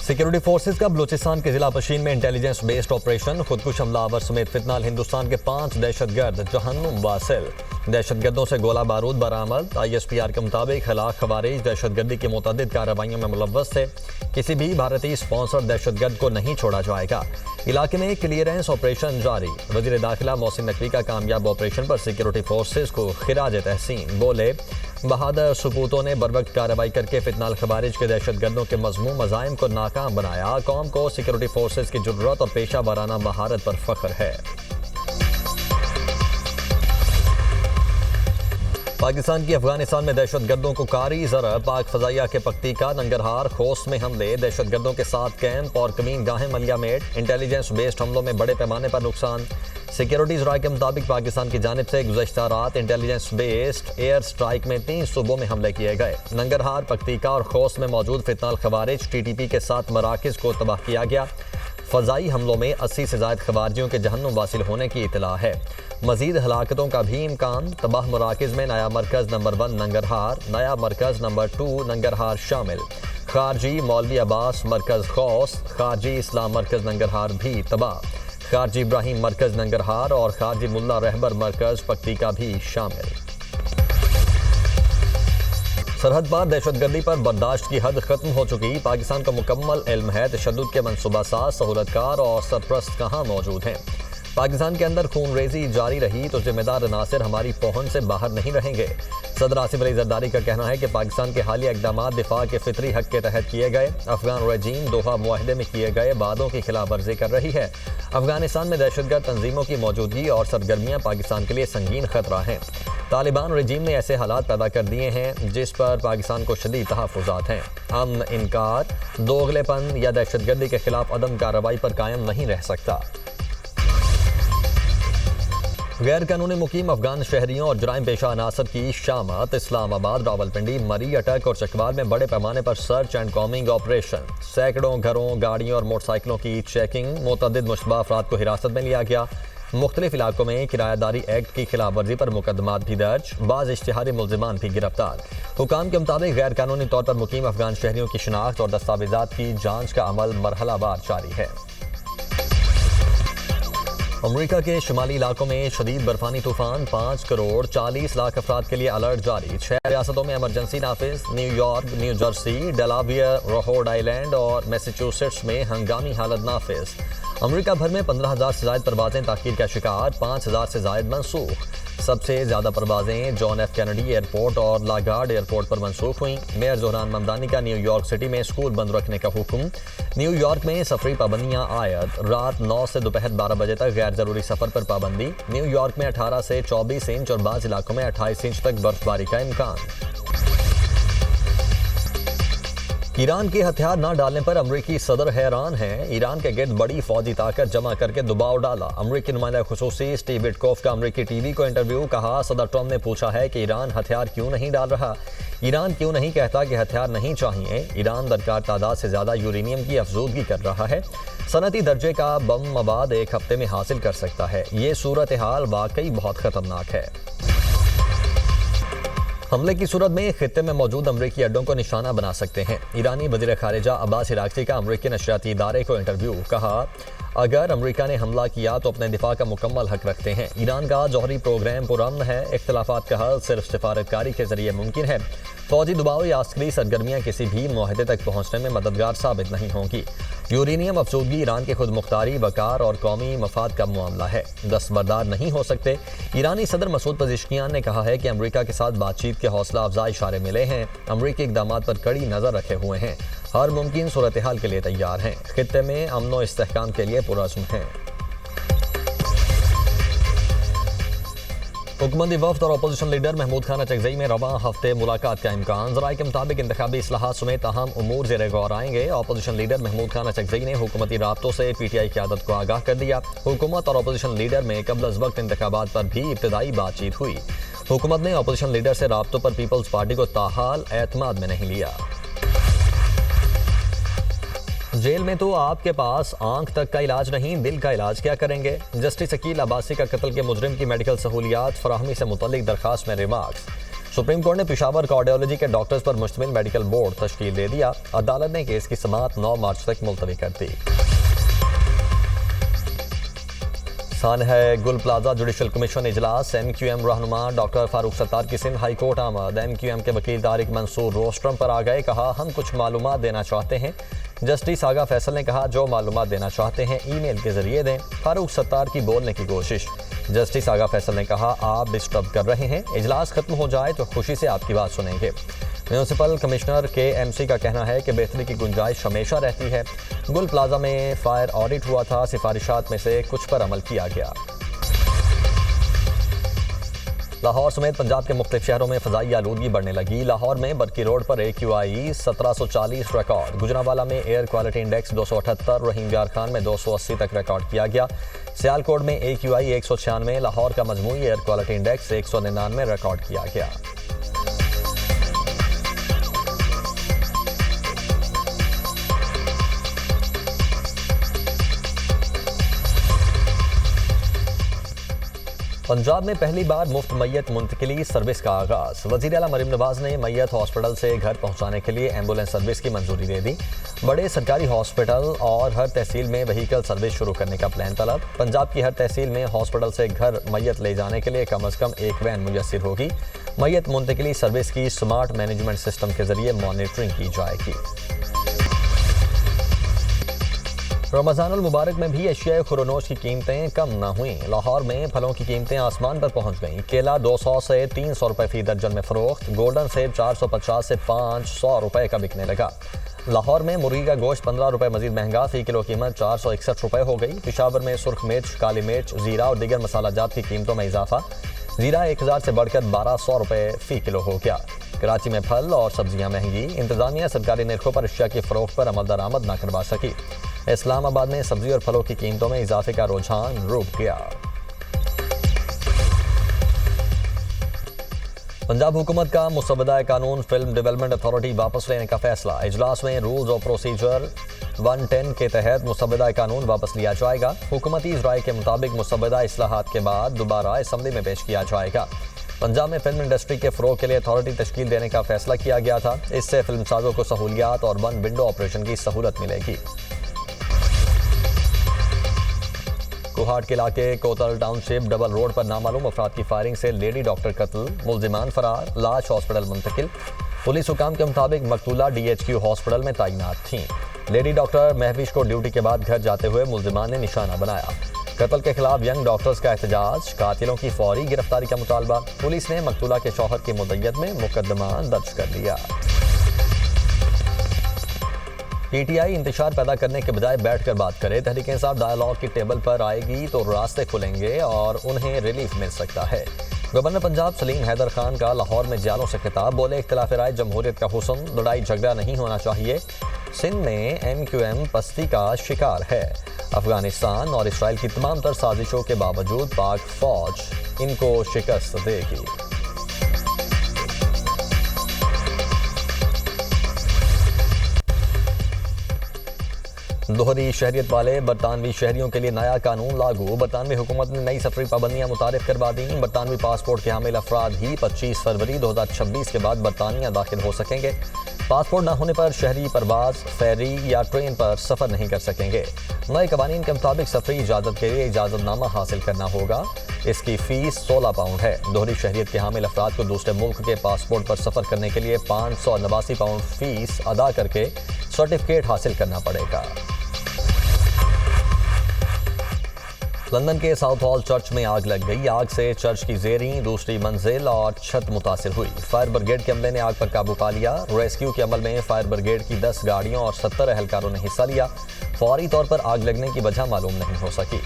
Security forces का बलूचिस्तान के जिला पशीन में इंटेलिजेंस बेस्ड ऑपरेशन। खुदकुश हमलावर समेत फितनाल हिंदुस्तान के 5 दहशतगर्द जहन्नुम वासिल। दहशतगर्दों से गोला बारूद बरामद। ISPR के मुताबिक हलाक खवारिज दहशतगर्दी की मुतअद्दिद कार्रवाइयों में मुलव्वस थे। किसी भी भारतीय स्पॉन्सर दहशतगर्द को नहीं छोड़ा जाएगा। इलाके में क्लियरेंस ऑपरेशन जारी। वजीर दाखिला मोहसिन नकवी का कामयाब ऑपरेशन पर सिक्योरिटी फोर्सेज को खिराज तहसीन। बोले, बहादुर सपूतों ने बरवक्त कार्रवाई करके फितनाल खवारिज के दहशतगर्दों के मज़मूम मज़ाइम को नाकाम बनाया। कौम को सिक्योरिटी फोर्सेज की जुर्रत और पेशा वाराना महारत पर फख्र है। पाकिस्तान की अफगानिस्तान में दहशतगर्दों को कारी ज़रब। पाक फजाइया के पख्तीका, नंगरहार, खोस्त में हमले। दहशतगर्दों के 7 कैंप और कमीन गाहें मलियामेट। इंटेलिजेंस बेस्ड हमलों में बड़े पैमाने पर नुकसान। सिक्योरिटी ज़राए के मुताबिक पाकिस्तान की जानिब से गुज़श्ता रात इंटेलिजेंस बेस्ड एयर स्ट्राइक में 3 सूबों में हमले किए गए। नंगरहार, पख्तीका और खोस्त में मौजूद फितनाल खवारिज TTP के 7 मराकिज़ को तबाह किया गया। फ़ज़ाई हमलों में 80 से ज़ायद खवारिजियों के जहन्नुम वासिल होने की इतला है। मज़ीद हलाकतों का भी इम्कान। तबाह मराकिज़ में नया मरकज़ नंबर 1 नंगरहार, नया मरकज़ नंबर 2 नंगरहार शामिल। खारजी मौलवी अब्बास मरकज़ खोस्त, खारजी इस्लाम मरकज़ नंगरहार भी तबाह। खारजी इब्राहिम मरकज़ नंगरहार और खारजी मुल्ला रहबर मरकज़ पख्तीका भी शामिल। सरहद पार दहशतगर्दी पर बर्दाश्त की हद खत्म हो चुकी। पाकिस्तान को मुकम्मल इल्म है तशद्दुद के मनसूबा साज, सहूलतकार और सरप्रस्त कहाँ मौजूद हैं। पाकिस्तान के अंदर खून रेजी जारी रही तो जिम्मेदार अनासिर हमारी पहुंच से बाहर नहीं रहेंगे। सदर आसिफ अली जरदारी का कहना है कि पाकिस्तान के हालिया इक़दाम दिफा के फितरी हक के तहत किए गए। अफगान रजीम दोहा मुआहदे में किए गए वादों की खिलाफ वर्जी कर रही है। अफगानिस्तान में दहशतगर्द तंजीमों की मौजूदगी और सरगर्मियाँ पाकिस्तान के लिए संगीन खतरा हैं। तालिबान रजीम ने ऐसे हालात पैदा कर दिए हैं जिस पर पाकिस्तान को शदीद तहफ़्फ़ुज़ात हैं। अमन, इनकार, दोगलेपन या दहशतगर्दी के खिलाफ अदम कार्रवाई पर कायम नहीं रह सकता। गैर कानूनी मुकीम अफगान शहरियों और जराइम पेशा अनासर की शामत। इस्लामाबाद, रावलपिंडी, मरी, अटक और चकवाल में बड़े पैमाने पर सर्च एंड कॉमिंग ऑपरेशन। सैकड़ों घरों, गाड़ियों और मोटरसाइकिलों की चेकिंग। मुतअद्दिद मुश्तबा अफराद को हिरासत में लिया गया। मुख्तलिफ इलाकों में किरायादारी एक्ट की खिलाफ वर्जी पर मुकदमात भी दर्ज। बाज़ इश्तिहारी मुल्जिमान भी गिरफ्तार। हुकाम के मुताबिक गैर कानूनी तौर पर मुकीम अफगान शहरियों की शिनाख्त और दस्तावेजात की जाँच का अमल मरहलावार जारी है। अमरीका के शुमाली इलाकों में शदीद बर्फानी तूफान। 5 करोड़ 40 लाख अफराद के लिए अलर्ट जारी। 6 रियासतों में इमरजेंसी नाफिज। New York, New Jersey, Delaware, Rhode Island और मैसेच्यूसेट्स में हंगामी हालत नाफिज। अमरीका भर में 15,000 से ज़ायद परवाजें ताख़ीर का शिकार। 5,000 से ज़ायद मनसूख। सबसे ज़्यादा परवाजें जॉन एफ कैनेडी एयरपोर्ट और लागार्ड एयरपोर्ट पर मनसूख हुई। मेयर जोहरान ममदानी का न्यूयॉर्क सिटी में स्कूल बंद रखने का हुक्म। न्यूयॉर्क में सफरी पाबंदियां आयद। रात 9 से दोपहर 12 बजे तक गैर जरूरी सफर पर पाबंदी। न्यूयॉर्क में 18 से 24 इंच और बाज़ इलाकों में 28 इंच तक बर्फबारी का इम्कान। ईरान के हथियार न डालने पर अमरीकी सदर हैरान हैं। ईरान के गिर्द बड़ी फौजी ताकत जमा करके दबाव डाला। अमरीकी नुमाइंदा खुसूसी स्टीव विटकॉफ का अमरीकी टीवी को इंटरव्यू। कहा, सदर ट्रंप ने पूछा है कि ईरान हथियार क्यों नहीं डाल रहा। ईरान क्यों नहीं कहता कि हथियार नहीं चाहिए। ईरान दरकार तादाद से ज़्यादा यूरेनियम की अफजूदगी कर रहा है। सनती दर्जे का बम मवाद 1 हफ्ते में हासिल कर सकता है। ये सूरत हाल वाकई बहुत ख़तरनाक है। हमले की सूरत में खित्ते में मौजूद अमरीकी अड्डों को निशाना बना सकते हैं। ईरानी वज़ीर ख़ारिजा अब्बास इराक़ची का अमरीकी नशरियाती इदारे को इंटरव्यू। कहा, अगर अमरीका ने हमला किया तो अपने दिफा का मुकम्मल हक रखते हैं। ईरान का जौहरी प्रोग्राम पुरअमन है। इख्तिलाफात का हल सिर्फ सिफारतकारी के जरिए मुमकिन है। फौजी दबाव या अस्करी सरगर्मियाँ किसी भी मुआहदे तक पहुँचने में मददगार साबित नहीं होंगी। यूरेनियम अफसूदगी ईरान की खुद मुख्तारी, वकार और कौमी मफाद का मामला है। दस्तबरदार नहीं हो सकते। ईरानी सदर मसूद पज़ेश्कियान ने कहा है कि अमरीका के साथ बातचीत के हौसला अफजा इशारे मिले हैं। अमरीकी इक़दाम पर कड़ी नज़र रखे हुए हैं। हर मुमकिन सूरत हाल के लिए तैयार हैं। खित्ते में अमन व इस्तेहकाम के लिए पुरअज़्म हैं। हुकूमती वफ़द और अपोजिशन लीडर महमूद खान अचकज़ई में रवां हफ्ते मुलाकात का इम्कान। ज़राए के मुताबिक इंतखाबी इस्लाहात समेत अहम उमूर ज़ेर गौर आएंगे। अपोजिशन लीडर महमूद खान अचकज़ई ने हुकूमती राब्तों से PTI क़यादत को आगाह कर दिया। हुकूमत और अपोजिशन लीडर में कबल अज़ वक्त इंतखाबात पर भी इब्तदाई बातचीत हुई। हुकूमत ने अपोजिशन लीडर से राब्तों पर पीपल्स पार्टी को ताहाल एतमाद में नहीं लिया। जेल में तो आपके पास आंख तक का इलाज नहीं, दिल का इलाज क्या करेंगे। जस्टिस अकील अब्बासी का कत्ल के मुजरिम की मेडिकल सहूलियात फराहमी से मुतल्लिक दरखास्त में रिमार्क्स। सुप्रीम कोर्ट ने पेशावर कार्डियोलॉजी के डॉक्टर्स पर मुश्तमिल मेडिकल बोर्ड तश्कील दे दिया। अदालत ने केस की समाअत 9 मार्च तक मुलतवी कर दी। है गुल प्लाजा जुडिशल कमीशन इजलास। MQM रहनुमा डॉक्टर फारूक सत्तार की सिंध हाई कोर्ट आमद। MQM के वकील तारिक मंसूर रोस्ट्रम पर आ गए। कहा, हम कुछ मालूमात देना चाहते हैं। जस्टिस आगा फैसल ने कहा, जो मालूमात देना चाहते हैं ईमेल के जरिए दें। फारूक सत्तार की बोलने की कोशिश। जस्टिस आगा फैसल ने कहा, आप डिस्टर्ब कर रहे हैं। इजलास खत्म हो जाए तो खुशी से आपकी बात सुनेंगे। म्यूनिसिपल कमिश्नर KMC का कहना है कि बेहतरी की गुंजाइश हमेशा रहती है। गुल प्लाजा में फायर ऑडिट हुआ था। सिफारिशात में से कुछ पर अमल किया गया। लाहौर समेत पंजाब के मुख्तलिफ शहरों में फ़ज़ाई आलूदगी बढ़ने लगी। लाहौर में बरकी रोड पर AQI 1740 रिकॉर्ड। गुजरांवाला में एयर क्वालिटी इंडेक्स 278, रहीम यार खान में 280 तक रिकॉर्ड किया गया। सियालकोट में AQI 196, लाहौर का मजमूई एयर क्वालिटी इंडेक्स 199 रिकॉर्ड किया गया। पंजाब में पहली बार मुफ्त मैयत मुंतकिली सर्विस का आगाज। वज़ीर आला मरीम नवाज ने मैयत हॉस्पिटल से घर पहुंचाने के लिए एम्बुलेंस सर्विस की मंजूरी दे दी। बड़े सरकारी हॉस्पिटल और हर तहसील में व्हीकल सर्विस शुरू करने का प्लान तलब। पंजाब की हर तहसील में हॉस्पिटल से घर मैयत ले जाने के लिए कम अज़ कम एक वैन मुयस्सर होगी। मैयत मुंतकिली सर्विस की स्मार्ट मैनेजमेंट सिस्टम के जरिए मॉनिटरिंग की जाएगी। रमज़ानुल मुबारक में भी एशियाई खुरोनोश की कीमतें कम न हुई। लाहौर में फलों की कीमतें आसमान पर पहुंच गईं। केला 200 से 300 रुपए फी दर्जन में फरोख्त। गोल्डन सेब 450 से 500 रुपए का बिकने लगा। लाहौर में मुर्गी का गोश्त 15 रुपए मजीद महंगा। फी किलो कीमत 461 रुपए हो गई। पेशावर में सुर्ख मिर्च, काली मिर्च, जीरा और दीगर मसाला जात की कीमतों में इजाफा। जीरा 1000 से बढ़कर 1200 रुपए फी किलो हो गया। कराची में फल और सब्जियां महंगी। इंतजामिया सरकारी निर्खों पर अशिया की फरोख्त पर अमल दरामद न करवा सकी। इस्लामाबाद में सब्जी और फलों की कीमतों में इजाफे का रुझान रुक गया। पंजाब हुकूमत का मुसवदा कानून फिल्म डेवलपमेंट अथॉरिटी वापस लेने का फैसला। इजलास में रूल्स ऑफ प्रोसीजर 110 के तहत मुसवदा कानून वापस लिया जाएगा। हुकूमती राय के मुताबिक मुसवदा इस्लाहात के बाद दोबारा असम्बली में पेश किया जाएगा। पंजाब में फिल्म इंडस्ट्री के फ़रोग़ के लिए अथॉरिटी तश्कील देने का फैसला किया गया था। इससे फिल्म साजों को सहूलियात और वन विंडो ऑपरेशन की सहूलत मिलेगी। कोहाट के इलाके कोतल टाउनशिप डबल रोड पर नामालूम अफराद की फायरिंग से लेडी डॉक्टर कत्ल, मुलजिमान फरार, लाश हॉस्पिटल मुंतकिल। पुलिस हुकाम के मुताबिक मकतूला DHQ हॉस्पिटल में तैनात थीं। लेडी डॉक्टर महविश को ड्यूटी के बाद घर जाते हुए मुलजिमान ने निशाना बनाया। कत्ल के खिलाफ यंग डॉक्टर्स का एहतजाज, कातिलों की फौरी गिरफ्तारी का मुतालबा। पुलिस ने मकतूला के शौहर की मुद्दत में मुकदमा दर्ज कर लिया। PTI इंतशार पैदा करने के बजाय बैठकर बात करे। तहरीक इंसाफ डायलॉग की टेबल पर आएगी तो रास्ते खुलेंगे और उन्हें रिलीफ मिल सकता है। गवर्नर पंजाब सलीम हैदर खान का लाहौर में जालों से खिताब। बोले, इख्तिलाफ राय जमहूरियत का हुस्न, लड़ाई झगड़ा नहीं होना चाहिए। सिंध में MQM पस्ती का शिकार है। अफगानिस्तान और इसराइल की तमाम तर साजिशों के बावजूद पाक फौज इनको शिकस्त देगी। दोहरी शहरियत वाले बरतानवी शहरियों के लिए नया कानून लागू। बरतानवी हुकूमत ने नई सफरी पाबंदियां मुतारिफ करवा दी। बरतानवी पासपोर्ट के हामिल अफराद ही 25 फरवरी 2026 के बाद बरतानिया दाखिल हो सकेंगे। पासपोर्ट न होने पर शहरी परवाज, फेरी या ट्रेन पर सफर नहीं कर सकेंगे। नए कवानीन के मुताबिक सफरी इजाजत के लिए इजाजतनामा हासिल करना होगा। इसकी फीस 16 पाउंड है। दोहरी शहरियत के हामिल अफराद को दूसरे मुल्क के पासपोर्ट पर सफर करने के लिए 589 पाउंड फीस अदा करके सर्टिफिकेट हासिल करना पड़ेगा। लंदन के साउथ हॉल चर्च में आग लग गई। आग से चर्च की ज़ेरीं, दूसरी मंजिल और छत मुतासिर हुई। फायर ब्रिगेड के अमले ने आग पर काबू पा लिया। रेस्क्यू के अमल में फायर ब्रिगेड की 10 गाड़ियों और 70 एहलकारों ने हिस्सा लिया। फौरी तौर पर आग लगने की वजह मालूम नहीं हो सकी।